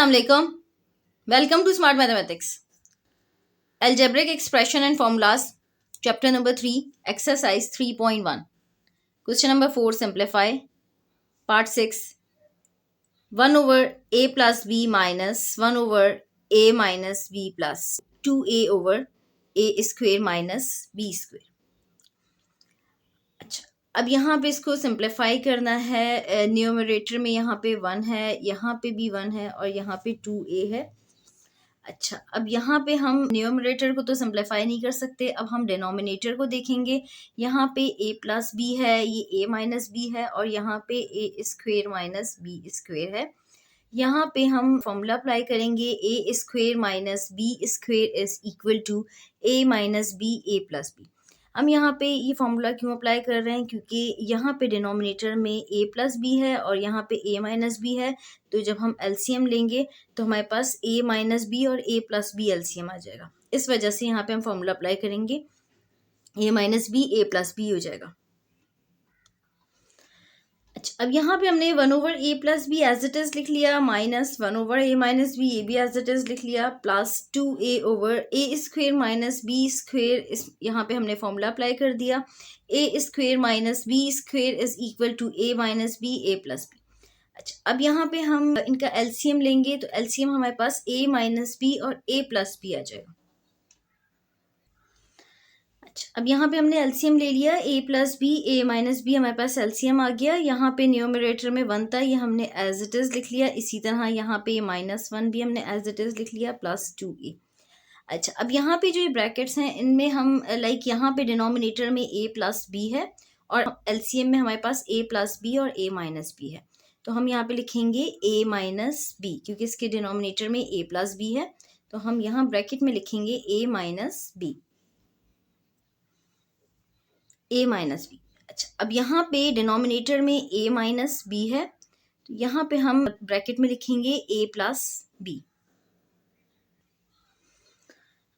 अस्सलाम वालेकुम। Welcome to smart mathematics. Algebraic expression and formulas, chapter number 3, exercise 3.1, question number 4, simplify, part 6, 1 over a plus b minus 1 over a minus b plus 2a over a square minus b square. अच्छा, अब यहाँ पे इसको simplify करना है। Numerator में यहाँ पे 1 है, यहाँ पे भी 1 है और यहाँ पे 2a है। अच्छा, अब यहाँ पे हम न्यूमरेटर को तो सिंप्लीफाई नहीं कर सकते, अब हम डिनोमिनेटर को देखेंगे। यहाँ पे a प्लस बी है, ये a माइनस बी है और यहाँ पे a square minus B square है। यहाँ पे हम फॉर्मूला अप्लाई करेंगे, a square minus B square is equal to a minus B a plus B. हम यहाँ पे ये फॉर्मूला क्यों अप्लाई कर रहे हैं, क्योंकि यहाँ पे डिनोमिनेटर में a प्लस बी है और यहाँ पे a माइनस बी है, तो जब हम एलसीएम लेंगे तो हमारे पास a माइनस बी और a प्लस बी एलसीएम आ जाएगा। इस वजह से यहाँ पे हम फॉर्मूला अप्लाई करेंगे, a minus B a plus B हो जाएगा। अच्छा, अब यहाँ पे हमने 1 over a plus B as it is लिख लिया, minus 1 over a minus B, ये भी एज इट इज लिख लिया, plus 2a over a square minus b square. इस यहाँ पे हमने फॉर्मूला अप्लाई कर दिया, a square minus b square is equal to a minus B a plus B. अच्छा, अब यहाँ पे हम इनका एलसीएम लेंगे तो एलसीएम हमारे पास a माइनस बी और a प्लस बी आ जाएगा। अच्छा, अब यहाँ पे हमने एलसीएम ले लिया, a plus B a minus B हमारे पास एलसीएम आ गया। यहाँ पे न्यूमरेटर में 1 था, ये हमने एज इट इज लिख लिया। इसी तरह यहाँ पे माइनस 1 भी हमने एज इट इज लिख लिया, प्लस 2a। अच्छा, अब यहाँ पे जो ये ब्रैकेट्स हैं इनमें हम लाइक यहाँ पे डिनोमिनेटर में a प्लस बी है और एलसीएम में हमारे पास a प्लस बी और a माइनस बी है, तो हम यहाँ पे लिखेंगे a माइनस बी, क्योंकि इसके डिनोमिनेटर में a प्लस बी है, तो हम यहाँ ब्रैकेट में लिखेंगे a minus B, a minus B. अच्छा, अब यहाँ पे डिनोमिनेटर में a माइनस बी है, तो यहाँ पे हम ब्रैकेट में लिखेंगे a प्लस बी।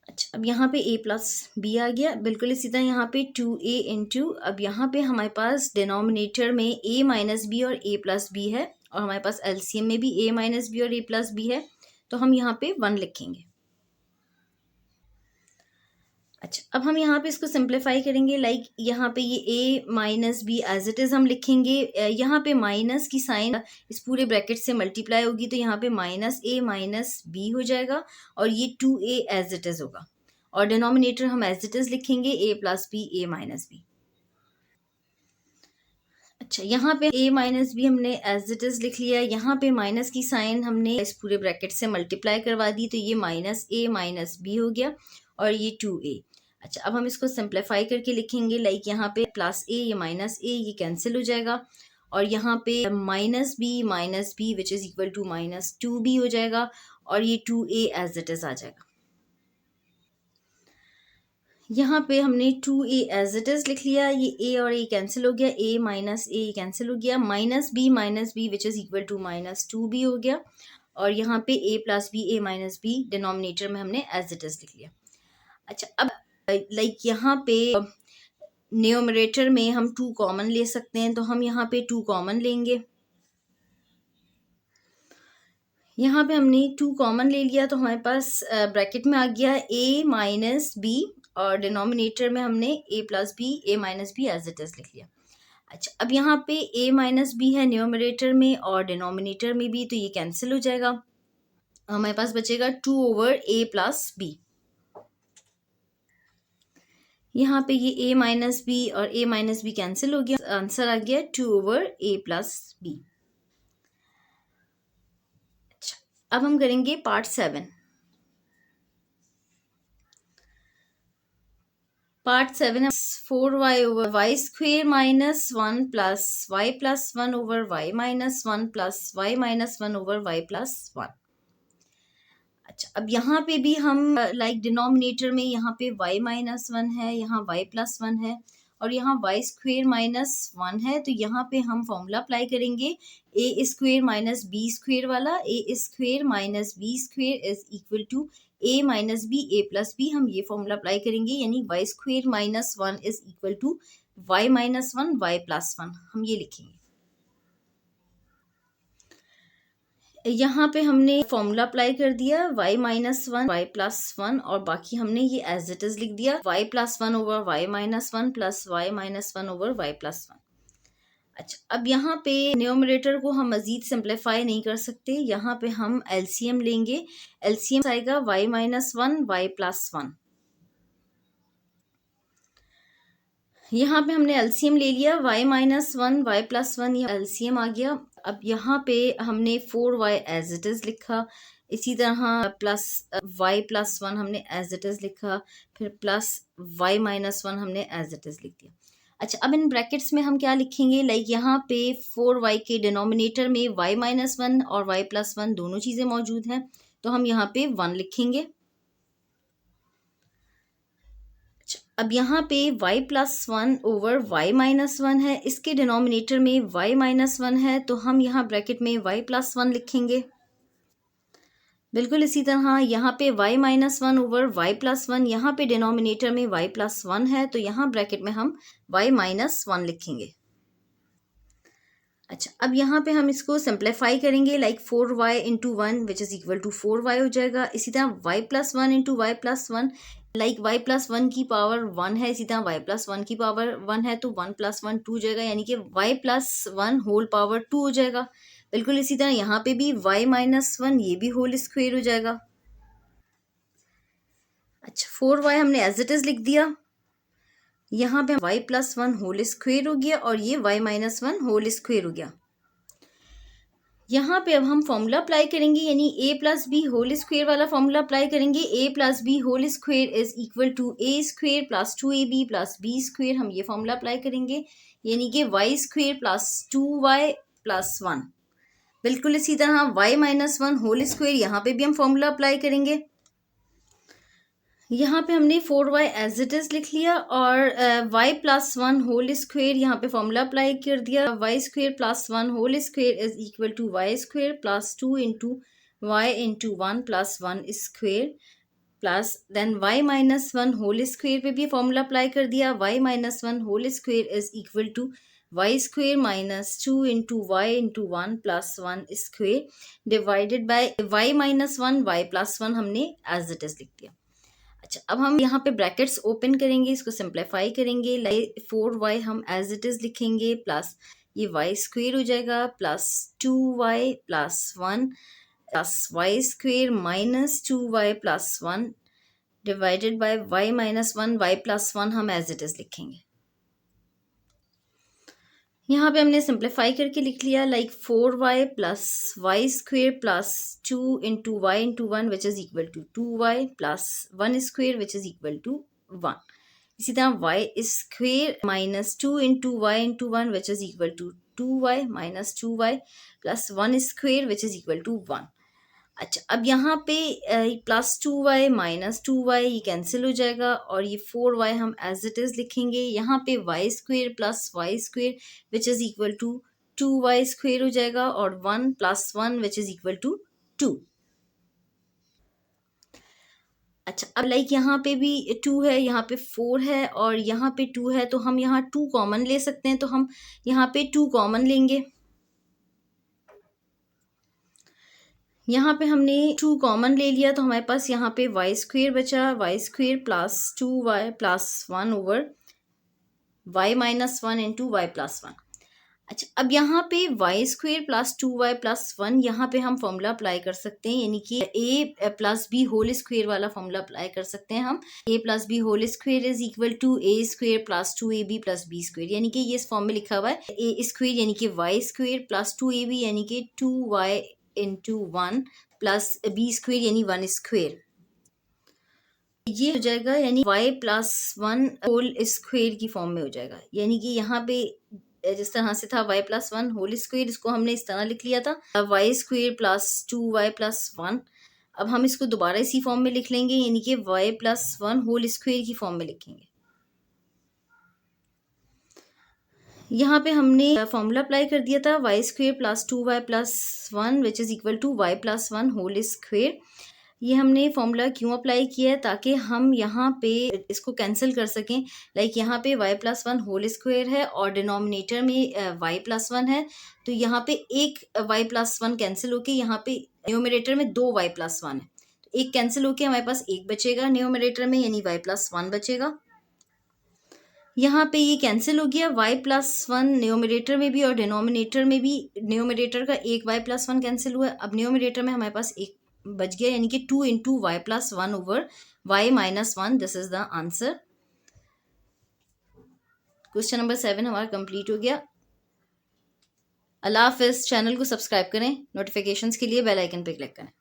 अच्छा, अब यहाँ पे a प्लस बी आ गया। बिल्कुल इसी तरह यहाँ पे 2a इंटू, अब यहाँ पे हमारे पास डिनोमिनेटर में a माइनस बी और a प्लस बी है और हमारे पास एलसीएम में भी a माइनस बी और a प्लस बी है, तो हम यहाँ पे 1 लिखेंगे। अच्छा, अब हम यहाँ पे इसको सिंप्लीफाई करेंगे, लाइक यहाँ पे ये a minus B as it is हम लिखेंगे। यहाँ पे माइनस की साइन इस पूरे ब्रैकेट से मल्टीप्लाई होगी, तो यहाँ पे माइनस a माइनस बी हो जाएगा और ये 2a एज इट इज होगा और डिनोमिनेटर हम एज इट इज लिखेंगे a plus B a minus B. अच्छा, यहाँ पे a माइनस बी हमने एज इट इज लिख लिया, यहाँ पे माइनस की साइन हमने इस पूरे ब्रैकेट से मल्टीप्लाई करवा दी, तो ये माइनस a माइनस बी हो गया और ये 2a। अच्छा, अब हम इसको सिंप्लीफाई करके लिखेंगे, लाइक यहाँ पे प्लस a, ये माइनस a, ये कैंसिल हो जाएगा और यहाँ पे minus B which is equal to minus 2b हो जाएगा और ये 2a एज इट इज आ जाएगा। यहाँ पे हमने 2a एज इट इज लिख लिया, ये a और a कैंसिल हो गया, a माइनस a कैंसिल हो गया, minus B which is equal to minus 2b हो गया और यहाँ पे a plus B a minus b denominator में हमने एज इट इज लिख लिया। अच्छा, अब लाइक यहाँ पे न्यूमरेटर में हम 2 कॉमन ले सकते हैं, तो हम यहाँ पे 2 कॉमन लेंगे। यहाँ पे हमने 2 कॉमन ले लिया, तो हमारे पास ब्रैकेट में आ गया a माइनस बी और डिनोमिनेटर में हमने a plus B a minus B as it is लिख लिया। अच्छा, अब यहाँ पे a माइनस बी है न्यूमरेटर में और डिनोमिनेटर में भी, तो ये कैंसिल हो जाएगा, हमारे पास बचेगा 2 ओवर a प्लस बी। यहाँ पे ये a माइनस बी और a माइनस बी कैंसिल हो गया, आंसर आ गया 2 ओवर a प्लस बी। अच्छा, अब हम करेंगे part 7। Part 7 4y over y square minus 1 plus y plus 1 over y minus 1 plus y minus 1 over y plus 1। अच्छा, अब यहाँ पे भी हम लाइक डिनोमिनेटर में यहाँ पे y माइनस 1 है, यहाँ y प्लस 1 है और यहाँ y स्क्वेयर माइनस 1 है, तो यहाँ पे हम फॉर्मूला अप्लाई करेंगे a square minus B square वाला, a square minus B square is equal to a minus B a plus B. हम ये फॉर्मूला अप्लाई करेंगे, यानी y square minus 1 is equal to y minus 1 y plus 1, हम ये लिखेंगे। यहाँ पे हमने फॉर्मूला अप्लाई कर दिया y minus one y plus one, और बाकी हमने ये एज इट इज लिख दिया y plus one over y minus one plus y minus one over y plus one. अच्छा, अब यहाँ पे न्यूमरेटर को हम मजीद सिंप्लीफाई नहीं कर सकते, यहाँ पे हम एलसीएम लेंगे। एलसीएम आएगा y minus one y plus one. यहाँ पे हमने एलसीएम ले लिया y minus one y plus one, ये एलसीएम आ गया। अब यहाँ पे हमने 4y एज इट इज लिखा, इसी तरह प्लस y प्लस वन हमने एज इट इज लिखा, फिर प्लस y माइनस वन हमने एज इट इज लिख दिया। अच्छा, अब इन ब्रैकेट्स में हम क्या लिखेंगे, लाइक यहाँ पे 4y के डिनोमिनेटर में y माइनस वन और y प्लस वन दोनों चीज़ें मौजूद हैं, तो हम यहाँ पे 1 लिखेंगे। अब यहाँ पे y plus one over y minus one है, इसके डिनोमिनेटर में y माइनस वन है, तो हम यहाँ ब्रैकेट में y प्लस वन लिखेंगे। बिल्कुल इसी तरह यहाँ पे y minus one over y plus one, यहाँ पे डिनोमिनेटर में y प्लस वन है, तो यहाँ ब्रैकेट में हम y माइनस वन लिखेंगे। अच्छा, अब यहाँ पे हम इसको सिंप्लीफाई करेंगे, like 4y into one which is equal to 4y हो जाएगा। इसी तरह y plus one into y plus one, like y plus one की पावर 1 है, इसी तरह y प्लस वन की पावर 1 है, तो 1 प्लस वन 2 हो जाएगा, यानी कि y plus one whole power 2 हो जाएगा। बिल्कुल इसी तरह यहाँ पे भी y माइनस वन, ये भी होल स्क्वायर हो जाएगा। अच्छा, 4y हमने एज इट इज़ लिख दिया, यहाँ पे y plus one whole square हो गया और ये y minus one whole square हो गया। यहाँ पे अब हम फॉर्मूला अप्लाई करेंगे, यानी a plus b whole square वाला फॉर्मूला अप्लाई करेंगे। a plus b whole square is equal to a स्क्वायर plus 2ab plus b square, हम ये फॉर्मूला अप्लाई करेंगे, यानी कि y square plus 2y plus 1। बिल्कुल इसी तरह y minus one whole square, यहाँ पे भी हम फॉर्मूला अप्लाई करेंगे। यहाँ पे हमने 4y एज इट इज़ लिख लिया और y plus one whole square, यहाँ पे फॉर्मूला अप्लाई कर दिया। y square plus one whole square is equal to y square plus 2 into y into one plus one square, plus then y minus one whole square पे भी formula apply कर दिया। y minus one whole square is equal to y square minus 2 into y into one plus one square divided by y minus one y plus one हमने as it is लिख दिया। अच्छा, अब हम यहाँ पे ब्रैकेट्स ओपन करेंगे, इसको सिंप्लीफाई करेंगे, लाइक 4y हम एज इट इज़ लिखेंगे, प्लस ये y स्क्वायर हो जाएगा plus 2y plus one plus y square minus 2y plus one divided by y minus one y plus one हम एज इट इज़ लिखेंगे। यहाँ पे हमने सिंप्लीफाई करके लिख लिया, like 4y plus y square plus 2 into y into one which is equal to 2y plus one square which is equal to 1। इसी तरह y square minus 2 into y into one which is equal to 2y minus 2y plus one square which is equal to 1। अच्छा, अब यहाँ पे plus 2y minus 2y ये cancel हो जाएगा और ये 4y हम एज इट इज़ लिखेंगे। यहाँ पे y square plus y square which is equal to 2y square हो जाएगा और 1 plus 1 which is equal to 2। अच्छा, अब लाइक यहाँ पे भी 2 है, यहाँ पे 4 है और यहाँ पे 2 है, तो हम यहाँ 2 कॉमन ले सकते हैं, तो हम यहाँ पे 2 कॉमन लेंगे। यहाँ पे हमने 2 कॉमन ले लिया, तो हमारे पास यहाँ पे वाई स्क्वेयर बचा, y square plus 2y plus one over y minus one into y plus one. अच्छा, अब यहाँ पे y square plus 2y plus one, यहाँ पे हम फॉर्मूला अप्लाई कर सकते हैं, यानी कि a plus b whole square वाला फॉर्मूला अप्लाई कर सकते हैं हम। a plus b whole square is equal to a square plus 2ab plus b square, यानी कि ये इस फॉर्म में लिखा हुआ है a स्क्वेयर यानी कि वाई स्क्वेयर प्लस 2ab यानी कि 2y into one plus b square यानी 1 स्क्वेयर, ये हो जाएगा, यानी y plus one whole square की फॉर्म में हो जाएगा। यानी कि यहाँ पे जिस तरह से था y plus one whole square, इसको हमने इस तरह लिख लिया था y square plus 2y plus one. अब हम इसको दोबारा इसी फॉर्म में लिख लेंगे, यानी कि y plus one whole square की फॉर्म में लिखेंगे। यहाँ पे हमने फॉर्मूला अप्लाई कर दिया था y square plus 2y plus one which is equal to y plus one whole square. ये हमने फॉर्मूला क्यों अप्लाई किया है, ताकि हम यहाँ पे इसको कैंसिल कर सकें। लाइक यहाँ पे y+1 होल स्क्वायर है और डिनोमिनेटर में y+1 है, तो यहाँ पे एक y+1 कैंसिल होके यहाँ पे न्यूमरेटर में 2 y+1 है, तो एक कैंसिल होके हमारे पास एक बचेगा न्यूमरेटर में, यानी y+1 बचेगा। यहाँ पे ये कैंसिल हो गया, y+1 न्यूमरेटर में भी और डिनोमिनेटर में भी। न्यूमरेटर का एक y+1 कैंसिल हुआ, अब न्यूमरेटर में हमारे पास एक बच गया, यानी कि 2 into y+1 over y-1। This is the answer. Question number 7 हमारा कंप्लीट हो गया। अल्लाह हाफिज़। चैनल को सब्सक्राइब करें, नोटिफिकेशंस के लिए बेल आइकन पे क्लिक करें।